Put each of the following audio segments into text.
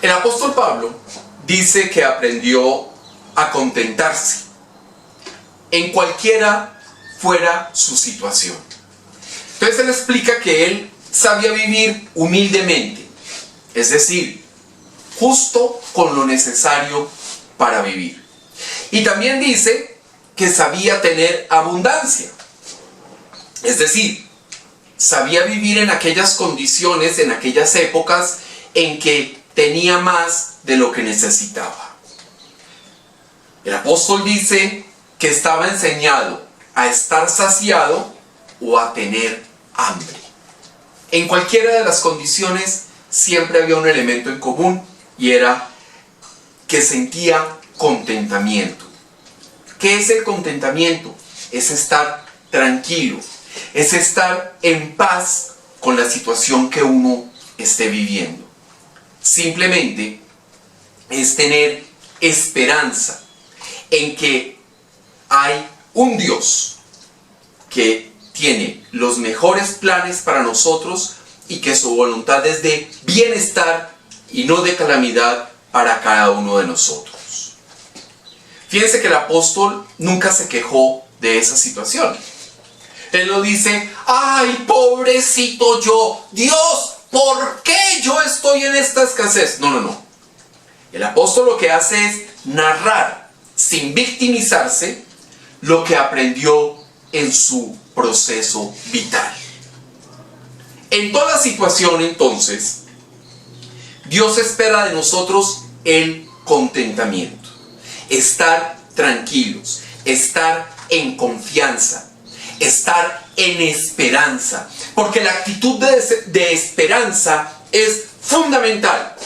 El apóstol Pablo dice que aprendió a contentarse en cualquiera fuera su situación. Entonces él explica que él sabía vivir humildemente, es decir, justo con lo necesario para vivir. Y también dice que sabía tener abundancia, es decir, sabía vivir en aquellas condiciones, en aquellas épocas en que tenía más de lo que necesitaba. El apóstol dice que estaba enseñado a estar saciado o a tener hambre. En cualquiera de las condiciones siempre había un elemento en común y era que sentía contentamiento. ¿Qué es el contentamiento? Es estar tranquilo, es estar en paz con la situación que uno esté viviendo. Simplemente es tener esperanza en que hay un Dios que tiene los mejores planes para nosotros y que su voluntad es de bienestar y no de calamidad para cada uno de nosotros. Fíjense que el apóstol nunca se quejó de esa situación. Él no dice, ¡ay, pobrecito yo! ¡Dios! ¿Por qué yo estoy en esta escasez? No. El apóstol lo que hace es narrar, sin victimizarse, lo que aprendió en su proceso vital. En toda situación, entonces, Dios espera de nosotros el contentamiento, estar tranquilos, estar en confianza, estar en esperanza, porque la actitud de esperanza es fundamental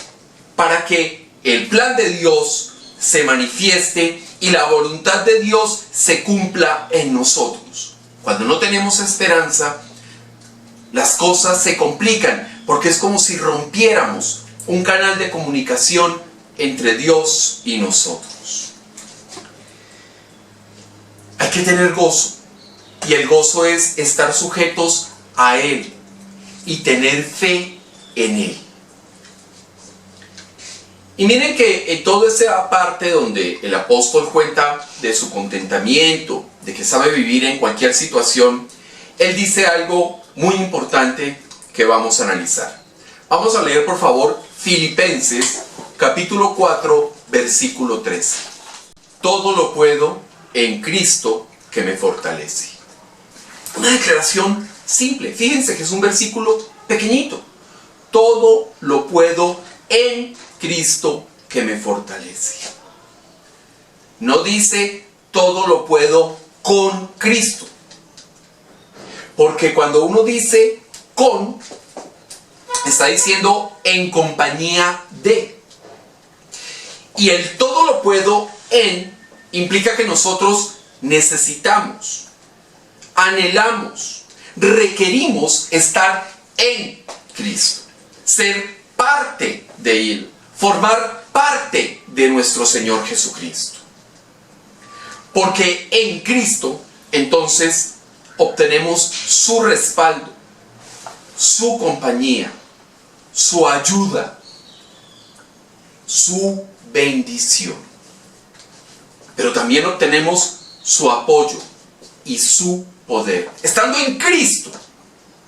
para que el plan de Dios se manifieste y la voluntad de Dios se cumpla en nosotros. Cuando no tenemos esperanza, las cosas se complican, porque es como si rompiéramos un canal de comunicación entre Dios y nosotros. Hay que tener gozo. Y el gozo es estar sujetos a Él y tener fe en Él. Y miren que en toda esa parte donde el apóstol cuenta de su contentamiento, de que sabe vivir en cualquier situación, él dice algo muy importante que vamos a analizar. Vamos a leer, por favor, Filipenses capítulo 4, versículo 13. Todo lo puedo en Cristo que me fortalece. Una declaración simple. Fíjense que es un versículo pequeñito. Todo lo puedo en Cristo que me fortalece. No dice todo lo puedo con Cristo. Porque cuando uno dice con, está diciendo en compañía de. Y el todo lo puedo en implica que nosotros necesitamos, anhelamos, requerimos estar en Cristo, ser parte de Él, formar parte de nuestro Señor Jesucristo. Porque en Cristo, entonces, obtenemos su respaldo, su compañía, su ayuda, su bendición. Pero también obtenemos su apoyo y su poder. Estando en Cristo,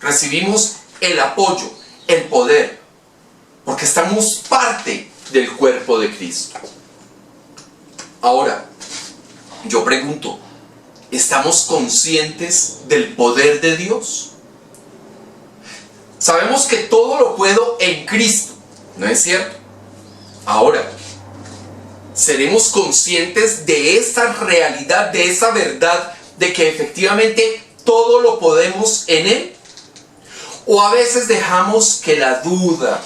recibimos el apoyo, el poder, porque estamos parte del cuerpo de Cristo. Ahora, yo pregunto, ¿estamos conscientes del poder de Dios? Sabemos que todo lo puedo en Cristo, ¿no es cierto? Ahora, ¿seremos conscientes de esa realidad, de esa verdad de que efectivamente todo lo podemos en Él? ¿O a veces dejamos que la duda,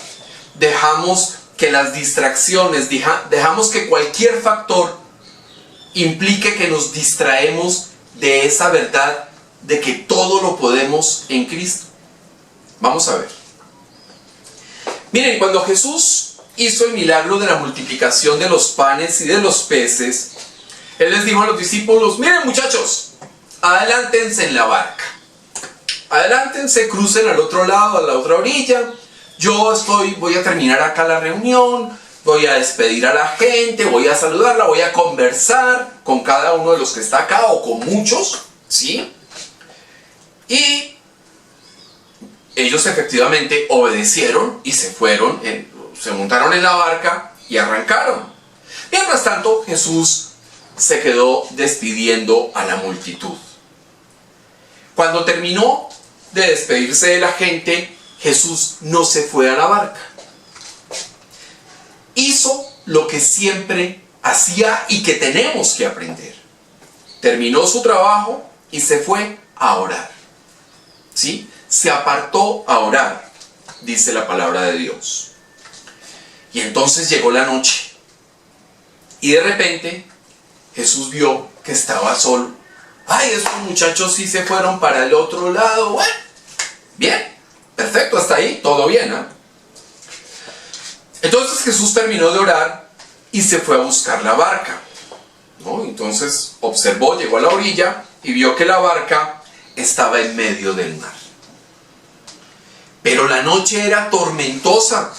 dejamos que las distracciones, dejamos que cualquier factor implique que nos distraemos de esa verdad de que todo lo podemos en Cristo? Vamos a ver. Miren, cuando Jesús hizo el milagro de la multiplicación de los panes y de los peces, Él les dijo a los discípulos: miren muchachos, adelántense en la barca. Adelántense, crucen al otro lado, a la otra orilla. Voy a terminar acá la reunión, voy a despedir a la gente, voy a saludarla, voy a conversar con cada uno de los que está acá o con muchos, ¿sí? Y ellos efectivamente obedecieron y se fueron, se montaron en la barca y arrancaron. Mientras tanto, Jesús se quedó despidiendo a la multitud. Cuando terminó de despedirse de la gente, Jesús no se fue a la barca. Hizo lo que siempre hacía y que tenemos que aprender. Terminó su trabajo y se fue a orar. ¿Sí? Se apartó a orar, dice la palabra de Dios. Y entonces llegó la noche. Y de repente Jesús vio que estaba solo. Ay, estos muchachos sí se fueron para el otro lado. Bueno, bien, perfecto, hasta ahí, todo bien, ¿eh? Entonces Jesús terminó de orar y se fue a buscar la barca, ¿no? Entonces observó, llegó a la orilla y vio que la barca estaba en medio del mar. Pero la noche era tormentosa.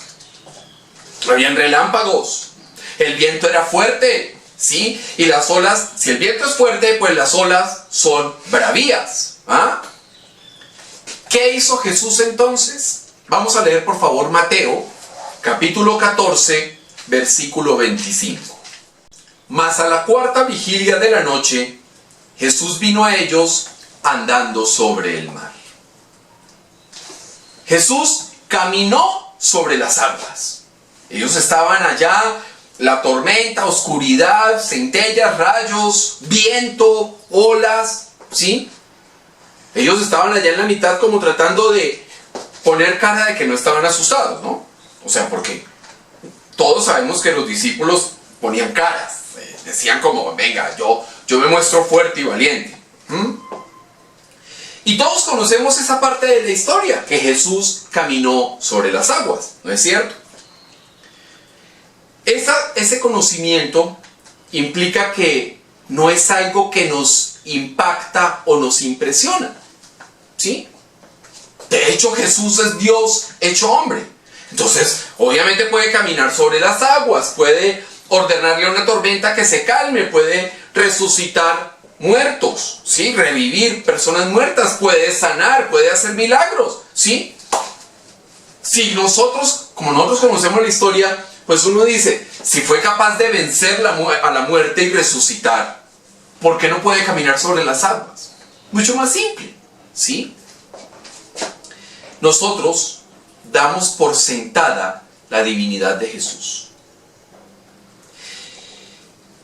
Habían relámpagos. El viento era fuerte, ¿sí? Y las olas, si el viento es fuerte, pues las olas son bravías, ¿ah? ¿Qué hizo Jesús entonces? Vamos a leer por favor Mateo, capítulo 14, versículo 25. Mas a la cuarta vigilia de la noche, Jesús vino a ellos andando sobre el mar. Jesús caminó sobre las aguas. Ellos estaban allá, la tormenta, oscuridad, centellas, rayos, viento, olas, ¿sí? Ellos estaban allá en la mitad como tratando de poner cara de que no estaban asustados, ¿no? O sea, porque todos sabemos que los discípulos ponían caras, decían como, venga, yo me muestro fuerte y valiente. Y todos conocemos esa parte de la historia, que Jesús caminó sobre las aguas, ¿no es cierto? Ese conocimiento implica que no es algo que nos impacta o nos impresiona, ¿sí? De hecho, Jesús es Dios hecho hombre. Entonces, obviamente puede caminar sobre las aguas, puede ordenarle a una tormenta que se calme, puede resucitar muertos, ¿sí? Revivir personas muertas, puede sanar, puede hacer milagros, ¿sí? Si como nosotros conocemos la historia, pues uno dice, si fue capaz de vencer a la muerte y resucitar, ¿por qué no puede caminar sobre las aguas? Mucho más simple, ¿sí? Nosotros damos por sentada la divinidad de Jesús.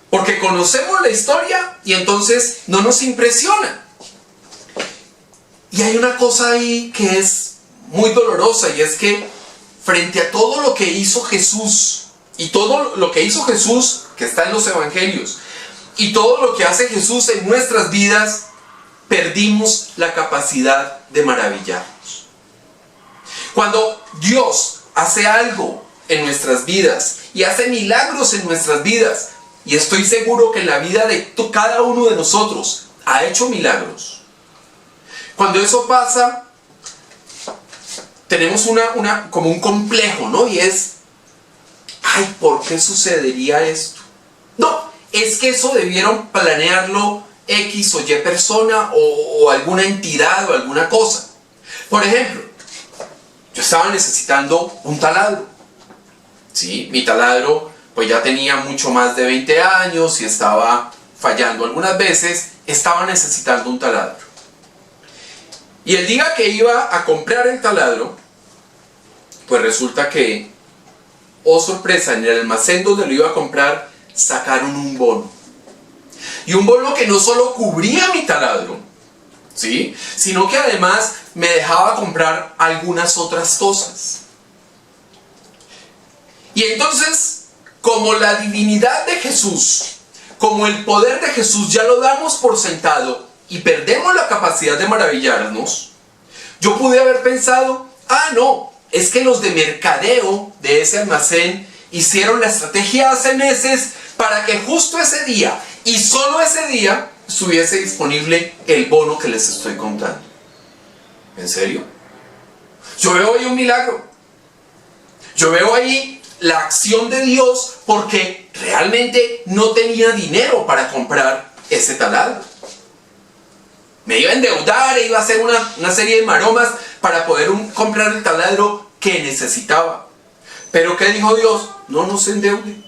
Porque conocemos la historia y entonces no nos impresiona. Y hay una cosa ahí que es muy dolorosa, y es que frente a todo lo que hizo Jesús, y todo lo que hizo Jesús, que está en los evangelios, y todo lo que hace Jesús en nuestras vidas, perdimos la capacidad de maravillarnos. Cuando Dios hace algo en nuestras vidas, y hace milagros en nuestras vidas, y estoy seguro que en la vida de cada uno de nosotros ha hecho milagros. Cuando eso pasa, tenemos como un complejo, ¿no? Y es, ay, ¿por qué sucedería esto? No, es que eso debieron planearlo X o Y persona o alguna entidad o alguna cosa. Por ejemplo, yo estaba necesitando un taladro, ¿sí? Mi taladro pues ya tenía mucho más de 20 años y estaba fallando algunas veces, estaba necesitando un taladro. Y el día que iba a comprar el taladro, pues resulta que, oh sorpresa, en el almacén donde lo iba a comprar, sacaron un bono. Y un bono que no solo cubría mi taladro, ¿sí?, sino que además me dejaba comprar algunas otras cosas. Y entonces, como la divinidad de Jesús, como el poder de Jesús ya lo damos por sentado y perdemos la capacidad de maravillarnos, yo pude haber pensado, no, es que los de mercadeo de ese almacén hicieron la estrategia hace meses para que justo ese día y solo ese día estuviese disponible el bono que les estoy contando. ¿En serio? Yo veo ahí un milagro. Yo veo ahí la acción de Dios porque realmente no tenía dinero para comprar ese taladro. Me iba a endeudar e iba a hacer una serie de maromas para poder comprar el taladro que necesitaba. Pero ¿qué dijo Dios? No se endeude.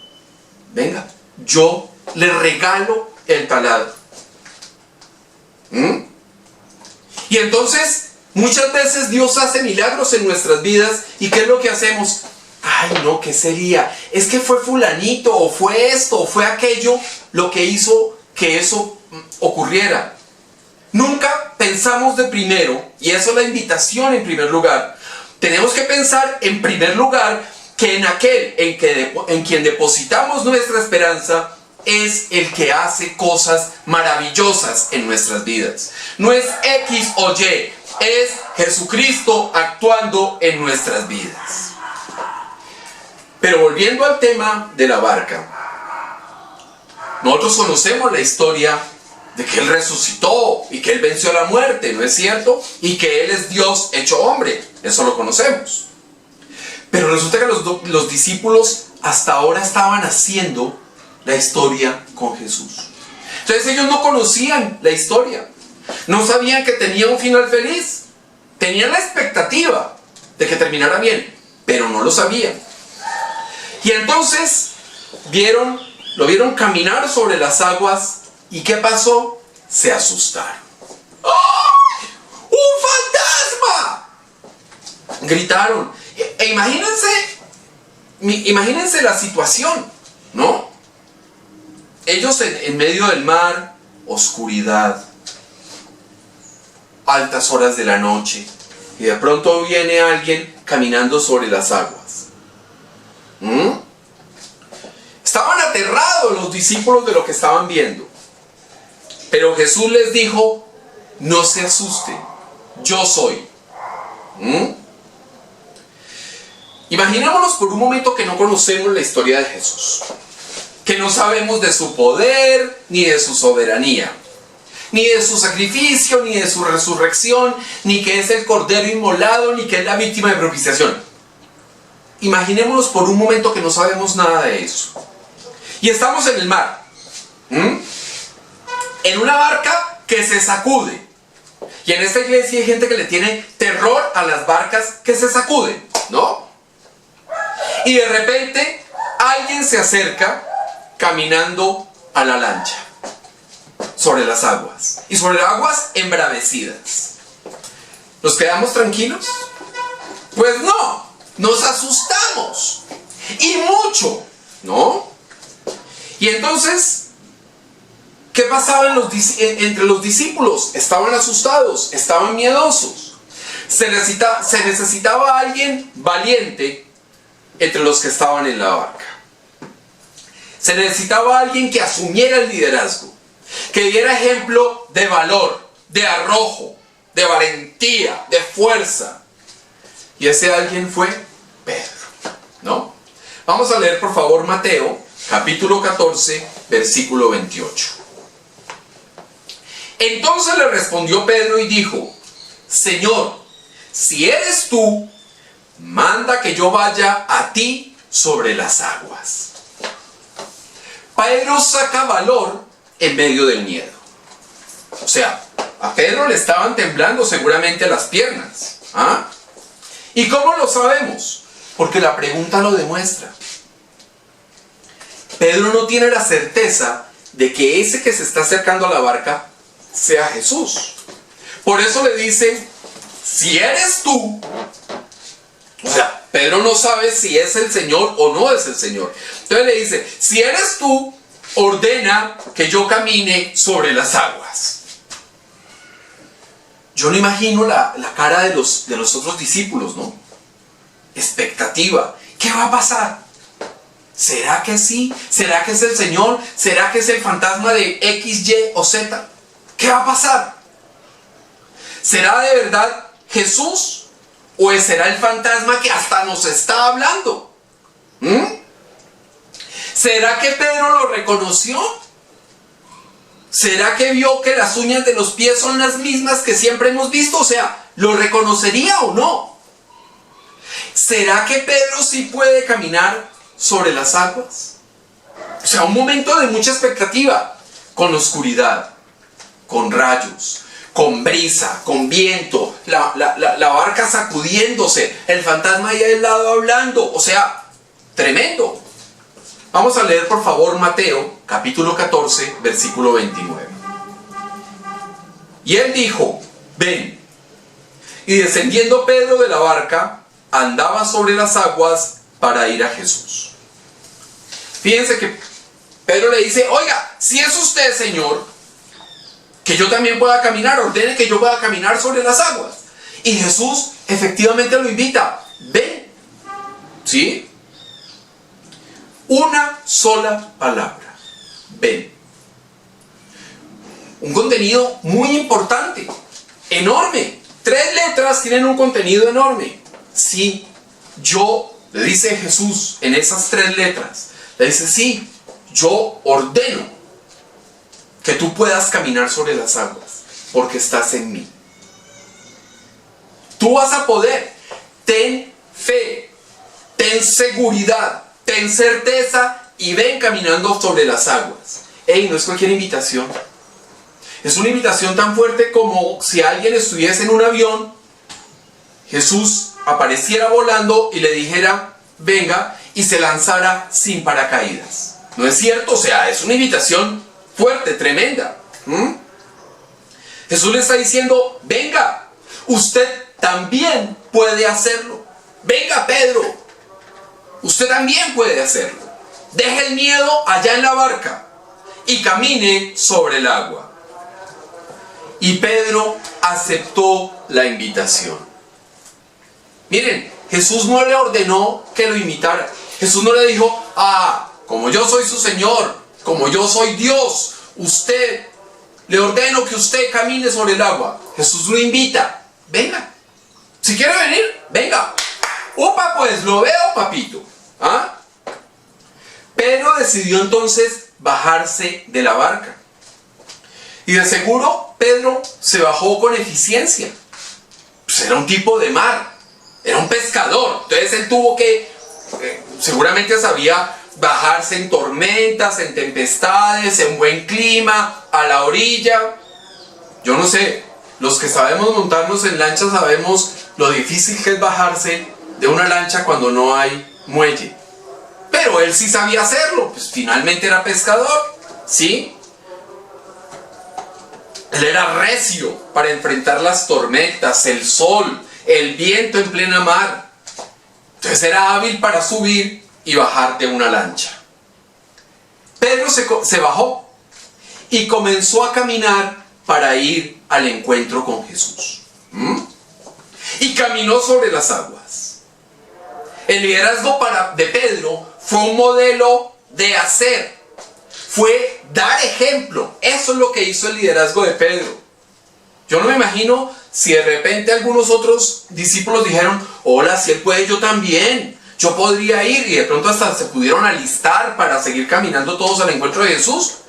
Venga, yo le regalo el taladro. Y entonces, muchas veces Dios hace milagros en nuestras vidas. ¿Y qué es lo que hacemos? No, ¿qué sería? Es que fue fulanito, o fue esto, o fue aquello lo que hizo que eso ocurriera. Nunca pensamos de primero, y eso es la invitación en primer lugar. Tenemos que pensar en primer lugar que en aquel en quien depositamos nuestra esperanza es el que hace cosas maravillosas en nuestras vidas. No es X o Y, es Jesucristo actuando en nuestras vidas. Pero volviendo al tema de la barca, nosotros conocemos la historia de que Él resucitó y que Él venció la muerte, ¿no es cierto? Y que Él es Dios hecho hombre, eso lo conocemos. Pero resulta que los discípulos hasta ahora estaban haciendo la historia con Jesús. Entonces ellos no conocían la historia, no sabían que tenía un final feliz, tenían la expectativa de que terminara bien, pero no lo sabían. Y entonces lo vieron caminar sobre las aguas. ¿Y qué pasó? Se asustaron. ¡Oh! ¡Un fantasma! Gritaron. Imagínense la situación, ¿no? Ellos en medio del mar, oscuridad, altas horas de la noche, y de pronto viene alguien caminando sobre las aguas. Estaban aterrados los discípulos de lo que estaban viendo. Pero Jesús les dijo, no se asusten, yo soy. Imaginémonos por un momento que no conocemos la historia de Jesús, que no sabemos de su poder, ni de su soberanía, ni de su sacrificio, ni de su resurrección, ni que es el cordero inmolado, ni que es la víctima de propiciación. Imaginémonos por un momento que no sabemos nada de eso. Y estamos en el mar. En una barca que se sacude. Y en esta iglesia hay gente que le tiene terror a las barcas que se sacuden, ¿no? Y de repente alguien se acerca caminando a la lancha sobre las aguas. Y sobre aguas embravecidas. ¿Nos quedamos tranquilos? Pues no, nos asustamos. Y mucho, ¿no? Y entonces, ¿qué pasaba entre los discípulos? Estaban asustados, estaban miedosos. Se necesitaba alguien valiente entre los que estaban en la barca. Se necesitaba alguien que asumiera el liderazgo, que diera ejemplo de valor, de arrojo, de valentía, de fuerza. Y ese alguien fue Pedro, ¿no? Vamos a leer por favor Mateo, capítulo 14, versículo 28. Entonces le respondió Pedro y dijo, Señor, si eres tú, manda que yo vaya a ti sobre las aguas. Pedro saca valor en medio del miedo. O sea, a Pedro le estaban temblando seguramente las piernas. ¿Y cómo lo sabemos? Porque la pregunta lo demuestra. Pedro no tiene la certeza de que ese que se está acercando a la barca sea Jesús. Por eso le dice, si eres tú. O sea, Pedro no sabe si es el Señor o no es el Señor. Entonces le dice, si eres tú, ordena que yo camine sobre las aguas. Yo no imagino la cara de los otros discípulos, ¿no? Expectativa. ¿Qué va a pasar? ¿Será que sí? ¿Será que es el Señor? ¿Será que es el fantasma de X, Y o Z? ¿Qué va a pasar? ¿Será de verdad Jesús? ¿O será el fantasma que hasta nos está hablando? ¿Será que Pedro lo reconoció? ¿Será que vio que las uñas de los pies son las mismas que siempre hemos visto? O sea, ¿lo reconocería o no? ¿Será que Pedro sí puede caminar sobre las aguas? O sea, un momento de mucha expectativa, con oscuridad, con rayos, con brisa, con viento, la barca sacudiéndose, el fantasma ahí al lado hablando, o sea, tremendo. Vamos a leer por favor Mateo, capítulo 14, versículo 29. Y él dijo, ven. Y descendiendo Pedro de la barca, andaba sobre las aguas para ir a Jesús. Fíjense que Pedro le dice, oiga, si es usted, Señor, que yo también pueda caminar, ordene que yo pueda caminar sobre las aguas. Y Jesús efectivamente lo invita, ven. ¿Sí? Una sola palabra, ven. Un contenido muy importante, enorme. 3 letras tienen un contenido enorme. Sí, yo, le dice Jesús en esas 3 letras, le dice, sí, yo ordeno que tú puedas caminar sobre las aguas, porque estás en mí. Tú vas a poder. Ten fe, ten seguridad, ten certeza y ven caminando sobre las aguas. No es cualquier invitación. Es una invitación tan fuerte como si alguien estuviese en un avión, Jesús apareciera volando y le dijera, venga, y se lanzara sin paracaídas. ¿No es cierto? O sea, es una invitación fuerte, tremenda. Jesús le está diciendo, venga, usted también puede hacerlo. Venga, Pedro, usted también puede hacerlo. Deje el miedo allá en la barca y camine sobre el agua. Y Pedro aceptó la invitación. Miren, Jesús no le ordenó que lo imitara. Jesús no le dijo, como yo soy su Señor, como yo soy Dios, le ordeno que usted camine sobre el agua. Jesús lo invita, venga. Si quiere venir, venga. Opa, pues lo veo, papito. Pedro decidió entonces bajarse de la barca. Y de seguro Pedro se bajó con eficiencia. Pues era un tipo de mar, era un pescador. Entonces él tuvo que, seguramente sabía bajarse en tormentas, en tempestades, en buen clima, a la orilla. Yo no sé, los que sabemos montarnos en lancha sabemos lo difícil que es bajarse de una lancha cuando no hay muelle. Pero él sí sabía hacerlo, pues finalmente era pescador, ¿sí? Él era recio para enfrentar las tormentas, el sol, el viento en plena mar. Entonces era hábil para subir y bajar de una lancha. Pedro se bajó y comenzó a caminar para ir al encuentro con Jesús. Y caminó sobre las aguas. El liderazgo de Pedro fue un modelo de hacer. Fue dar ejemplo. Eso es lo que hizo el liderazgo de Pedro. Yo no me imagino si de repente algunos otros discípulos dijeron, hola, si él puede, yo también. Yo podría ir, y de pronto hasta se pudieron alistar para seguir caminando todos al encuentro de Jesús,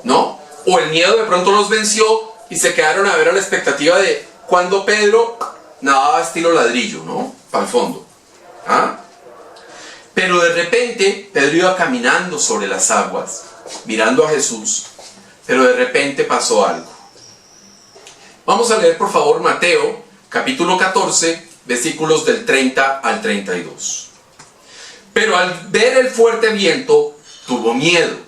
¿no? O el miedo de pronto los venció y se quedaron a ver a la expectativa de cuando Pedro nadaba estilo ladrillo, ¿no? Para el fondo. Pero de repente Pedro iba caminando sobre las aguas, mirando a Jesús, pero de repente pasó algo. Vamos a leer por favor Mateo, capítulo 14, versículos del 30 al 32. Pero al ver el fuerte viento, tuvo miedo,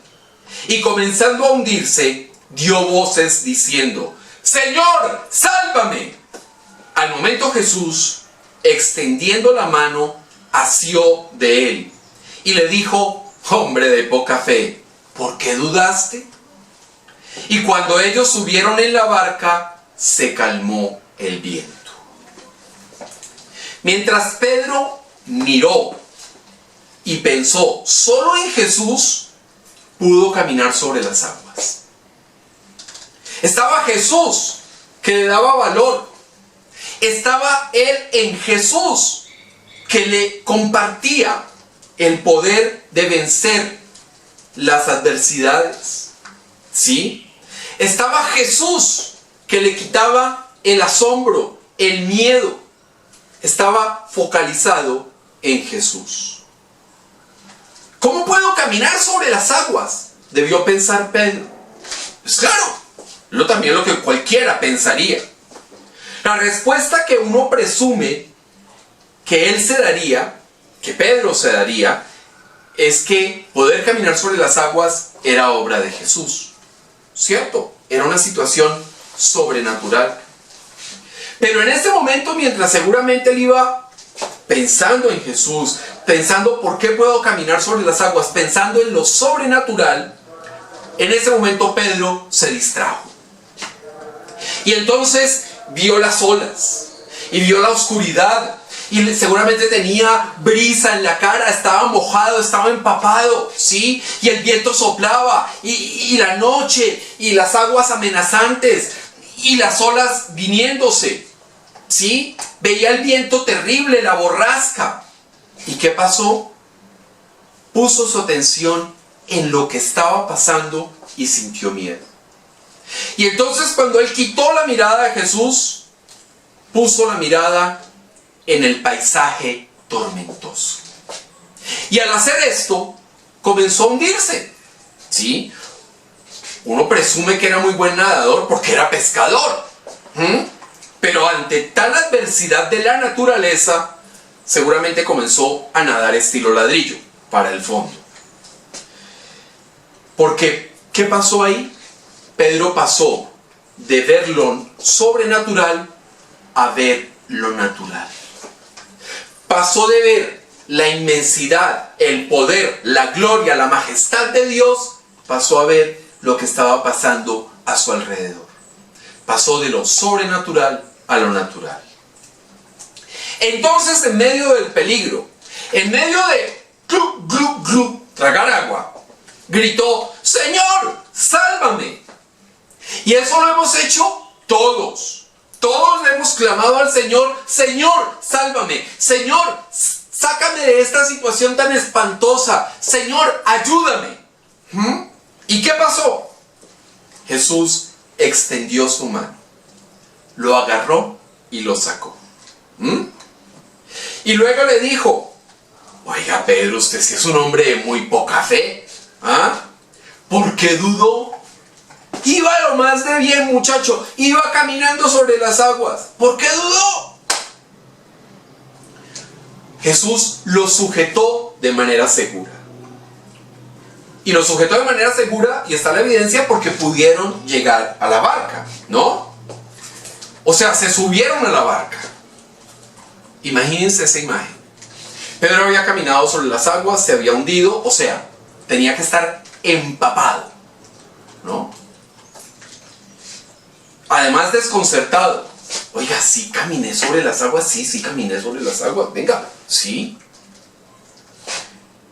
y comenzando a hundirse, dio voces diciendo, ¡Señor, sálvame! Al momento Jesús, extendiendo la mano, asió de él, y le dijo, hombre de poca fe, ¿por qué dudaste? Y cuando ellos subieron en la barca, se calmó el viento. Mientras Pedro miró y pensó solo en Jesús, pudo caminar sobre las aguas. Estaba Jesús, que le daba valor. Estaba él en Jesús, que le compartía el poder de vencer las adversidades. ¿Sí? Estaba Jesús, que le quitaba el asombro, el miedo. Estaba focalizado en Jesús. ¿Cómo puedo caminar sobre las aguas?, debió pensar Pedro. Pues claro, también lo que cualquiera pensaría. La respuesta que uno presume que él se daría, que Pedro se daría, es que poder caminar sobre las aguas era obra de Jesús. ¿Cierto? Era una situación sobrenatural. Pero en ese momento, mientras seguramente él iba pensando en Jesús, pensando por qué puedo caminar sobre las aguas, pensando en lo sobrenatural, en ese momento Pedro se distrajo. Y entonces vio las olas y vio la oscuridad y seguramente tenía brisa en la cara, estaba mojado, estaba empapado, ¿sí? Y el viento soplaba y la noche y las aguas amenazantes y las olas viniéndose, ¿sí? Veía el viento terrible, la borrasca. ¿Y qué pasó? Puso su atención en lo que estaba pasando y sintió miedo. Y entonces cuando él quitó la mirada de Jesús, puso la mirada en el paisaje tormentoso. Y al hacer esto, comenzó a hundirse. ¿Sí? Uno presume que era muy buen nadador porque era pescador. Pero ante tal adversidad de la naturaleza, seguramente comenzó a nadar estilo ladrillo para el fondo. Porque, ¿qué pasó ahí? Pedro pasó de ver lo sobrenatural a ver lo natural. Pasó de ver la inmensidad, el poder, la gloria, la majestad de Dios, pasó a ver lo que estaba pasando a su alrededor. Pasó de lo sobrenatural a lo natural. Entonces, en medio del peligro, en medio de glup, glup, glup, tragar agua, gritó: ¡Señor, sálvame! Y eso lo hemos hecho todos. Todos le hemos clamado al Señor: Señor, sálvame. Señor, sácame de esta situación tan espantosa. Señor, ayúdame. ¿Y qué pasó? Jesús extendió su mano, lo agarró y lo sacó. Y luego le dijo: oiga, Pedro, usted sí es un hombre de muy poca fe. ¿Por qué dudó? Iba lo más de bien, muchacho. Iba caminando sobre las aguas. ¿Por qué dudó? Jesús lo sujetó de manera segura. Y lo sujetó de manera segura, y está la evidencia, porque pudieron llegar a la barca, ¿no? O sea, se subieron a la barca. Imagínense esa imagen. Pedro había caminado sobre las aguas, se había hundido, o sea, tenía que estar empapado, ¿no? Además, desconcertado. Oiga, ¿sí caminé sobre las aguas? Sí caminé sobre las aguas. Venga, sí.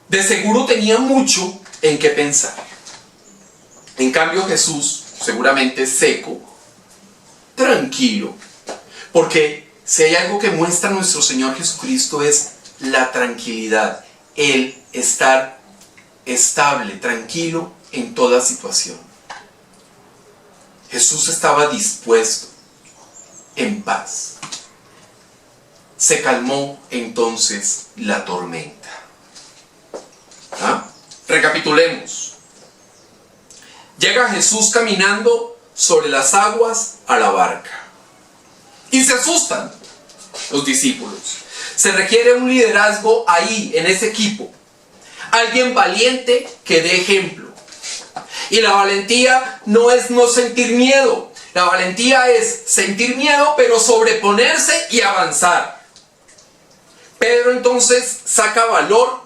De seguro tenía mucho en qué pensar. En cambio, Jesús, seguramente seco, tranquilo. Porque si hay algo que muestra nuestro Señor Jesucristo es la tranquilidad. El estar estable, tranquilo en toda situación. Jesús estaba dispuesto, en paz. Se calmó entonces la tormenta. Recapitulemos. Llega Jesús caminando sobre las aguas a la barca. Y se asustan los discípulos. Se requiere un liderazgo ahí, en ese equipo. Alguien valiente que dé ejemplo. Y la valentía no es no sentir miedo. La valentía es sentir miedo, pero sobreponerse y avanzar. Pedro entonces saca valor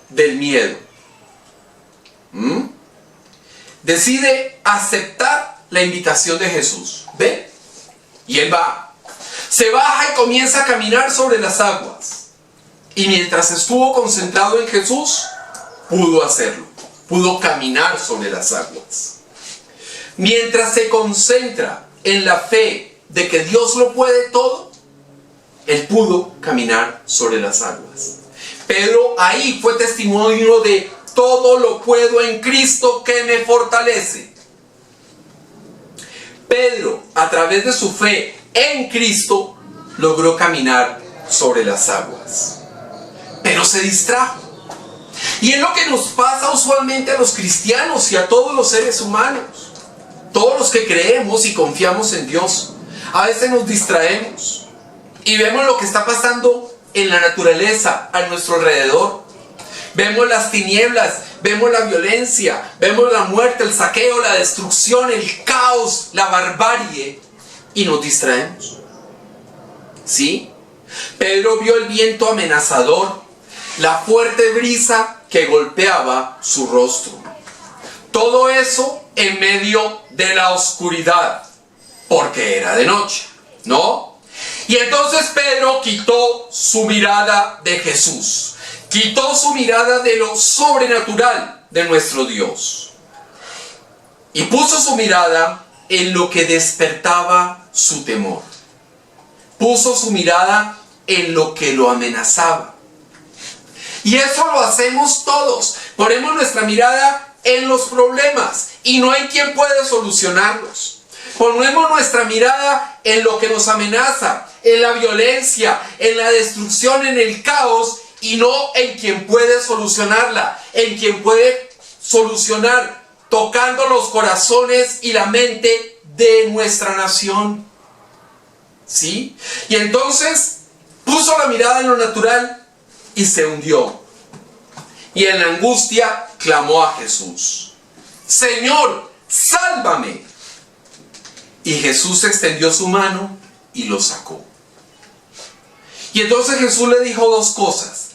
del miedo. decide aceptar la invitación de Jesús. ¿Ve? Y él va. Se baja y comienza a caminar sobre las aguas. Y mientras estuvo concentrado en Jesús, pudo hacerlo. Pudo caminar sobre las aguas. Mientras se concentra en la fe de que Dios lo puede todo, él pudo caminar sobre las aguas. Pedro ahí fue testimonio de todo lo puedo en Cristo que me fortalece. Pedro, a través de su fe en Cristo, logró caminar sobre las aguas. Pero se distrajo. Y es lo que nos pasa usualmente a los cristianos y a todos los seres humanos. Todos los que creemos y confiamos en Dios. A veces nos distraemos y vemos lo que está pasando en la naturaleza a nuestro alrededor. Vemos las tinieblas, vemos la violencia, vemos la muerte, el saqueo, la destrucción, el caos, la barbarie, y nos distraemos. ¿Sí? Pedro vio el viento amenazador, la fuerte brisa que golpeaba su rostro. Todo eso en medio de la oscuridad, porque era de noche, ¿no? Y entonces Pedro quitó su mirada de Jesús, quitó su mirada de lo sobrenatural de nuestro Dios, y puso su mirada en lo que despertaba su temor. Puso su mirada en lo que lo amenazaba. Y eso lo hacemos todos. Ponemos nuestra mirada en los problemas y no hay quien puede solucionarlos. Ponemos nuestra mirada en lo que nos amenaza, en la violencia, en la destrucción, en el caos, y no en quien puede solucionarla, en quien puede solucionar tocando los corazones y la mente de nuestra nación. ¿Sí? Y entonces puso la mirada en lo natural y se hundió. Y en la angustia clamó a Jesús: Señor, sálvame. Y Jesús extendió su mano y lo sacó. Y entonces Jesús le dijo dos cosas: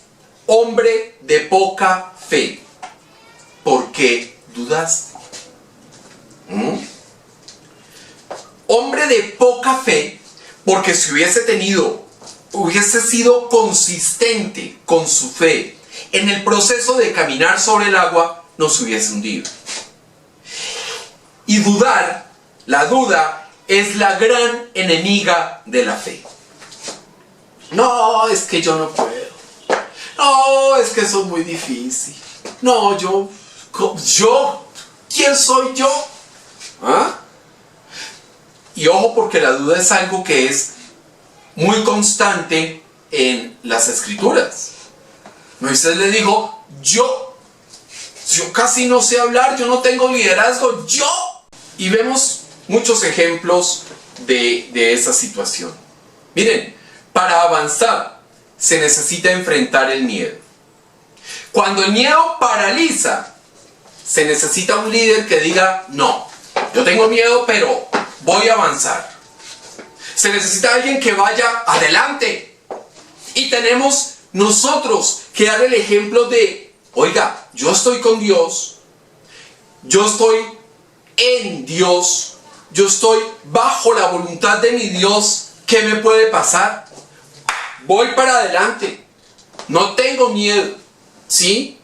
hombre de poca fe, ¿por qué dudaste? Hombre de poca fe, porque si hubiese sido consistente con su fe en el proceso de caminar sobre el agua, no se hubiese hundido. Y dudar, la duda, es la gran enemiga de la fe. No, es que yo no puedo. No, es que eso es muy difícil. No, yo, ¿quién soy yo? ¿Ah? Y ojo, porque la duda es algo que es muy constante en las Escrituras. Moisés le dijo: yo casi no sé hablar, yo no tengo liderazgo, yo. Y vemos muchos ejemplos de esa situación. Miren, para avanzar se necesita enfrentar el miedo. Cuando el miedo paraliza, se necesita un líder que diga: no, yo tengo miedo, pero voy a avanzar. Se necesita alguien que vaya adelante. Y tenemos nosotros que dar el ejemplo de: oiga, yo estoy con Dios, yo estoy en Dios, yo estoy bajo la voluntad de mi Dios. ¿Qué me puede pasar? Voy para adelante, no tengo miedo, ¿sí?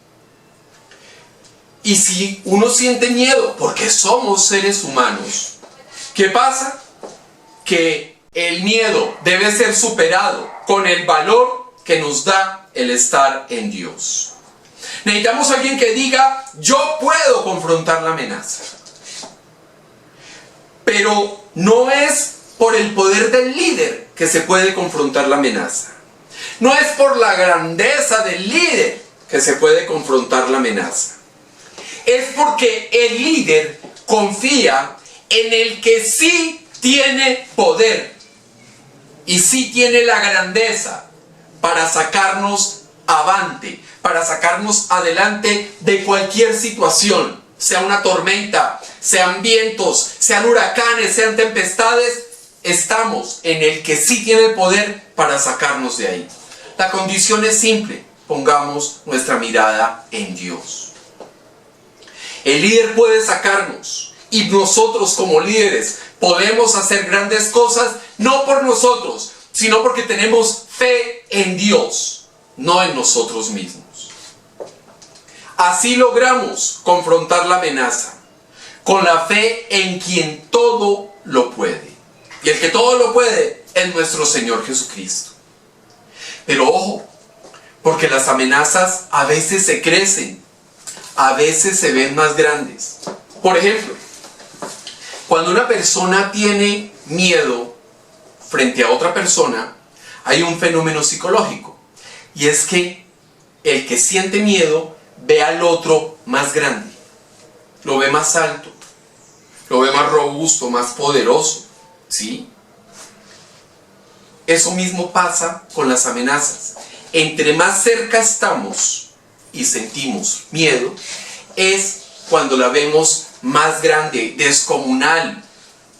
Y si uno siente miedo, porque somos seres humanos, ¿qué pasa? Que el miedo debe ser superado con el valor que nos da el estar en Dios. Necesitamos a alguien que diga: yo puedo confrontar la amenaza. Pero no es por el poder del líder que se puede confrontar la amenaza. No es por la grandeza del líder que se puede confrontar la amenaza. Es porque el líder confía en el que sí tiene poder y sí tiene la grandeza para sacarnos avante, para sacarnos adelante de cualquier situación, sea una tormenta, sean vientos, sean huracanes, sean tempestades. Estamos en el que sí tiene el poder para sacarnos de ahí. La condición es simple: pongamos nuestra mirada en Dios. El líder puede sacarnos y nosotros como líderes podemos hacer grandes cosas no por nosotros, sino porque tenemos fe en Dios, no en nosotros mismos. Así logramos confrontar la amenaza con la fe en quien todo lo puede. Y el que todo lo puede es nuestro Señor Jesucristo. Pero ojo, porque las amenazas a veces se crecen, a veces se ven más grandes. Por ejemplo, cuando una persona tiene miedo frente a otra persona, hay un fenómeno psicológico. Y es que el que siente miedo ve al otro más grande, lo ve más alto, lo ve más robusto, más poderoso, ¿sí? Eso mismo pasa con las amenazas. Entre más cerca estamos y sentimos miedo, es cuando la vemos más grande, descomunal,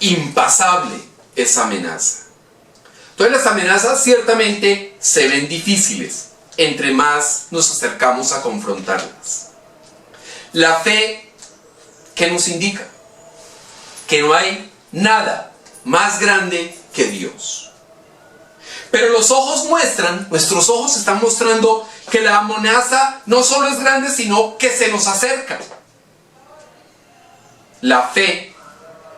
impasable esa amenaza. Entonces las amenazas ciertamente se ven difíciles entre más nos acercamos a confrontarlas. La fe, ¿qué nos indica? Que no hay nada más grande que Dios. Pero los ojos muestran, nuestros ojos están mostrando que la amenaza no solo es grande, sino que se nos acerca. La fe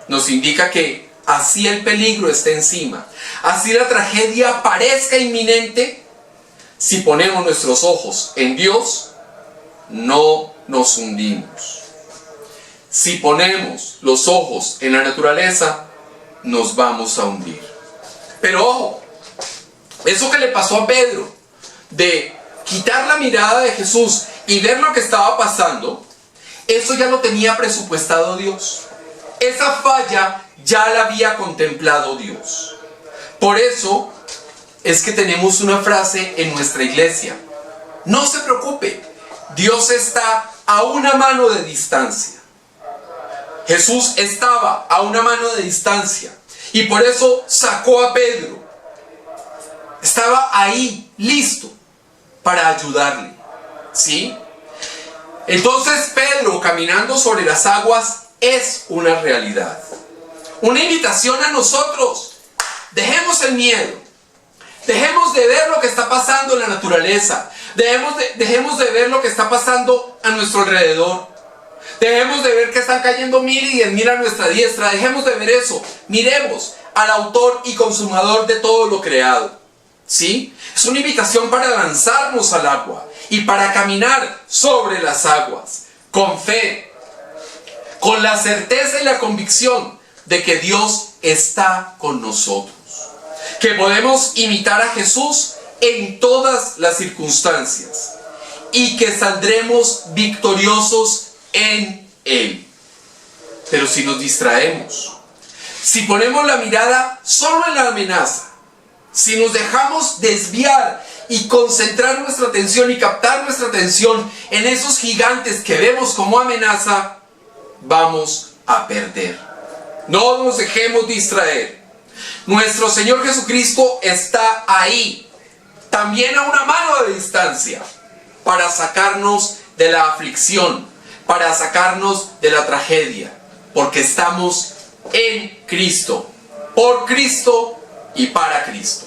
nos indica que así el peligro esté encima, así la tragedia parezca inminente, si ponemos nuestros ojos en Dios, no nos hundimos. Si ponemos los ojos en la naturaleza, nos vamos a hundir. Pero ojo, eso que le pasó a Pedro, de quitar la mirada de Jesús y ver lo que estaba pasando, eso ya lo tenía presupuestado Dios. Esa falla ya la había contemplado Dios. Por eso es que tenemos una frase en nuestra iglesia: no se preocupe, Dios está a una mano de distancia. Jesús estaba a una mano de distancia y por eso sacó a Pedro. Estaba ahí, listo para ayudarle, ¿sí? Entonces Pedro, caminando sobre las aguas, es una realidad. Una invitación a nosotros. Dejemos el miedo. Dejemos de ver lo que está pasando en la naturaleza. Dejemos de ver lo que está pasando a nuestro alrededor. Dejemos de ver que están cayendo 1000 y 10.000 a nuestra diestra. Dejemos de ver eso. Miremos al autor y consumador de todo lo creado, ¿sí? Es una invitación para lanzarnos al agua y para caminar sobre las aguas con fe, con la certeza y la convicción de que Dios está con nosotros, que podemos imitar a Jesús en todas las circunstancias y que saldremos victoriosos en Él. Pero si nos distraemos, si ponemos la mirada solo en la amenaza, si nos dejamos desviar y concentrar nuestra atención y captar nuestra atención en esos gigantes que vemos como amenaza, vamos a perder. No nos dejemos distraer. Nuestro Señor Jesucristo está ahí, también a una mano de distancia, para sacarnos de la aflicción, para sacarnos de la tragedia, porque estamos en Cristo, por Cristo y para Cristo.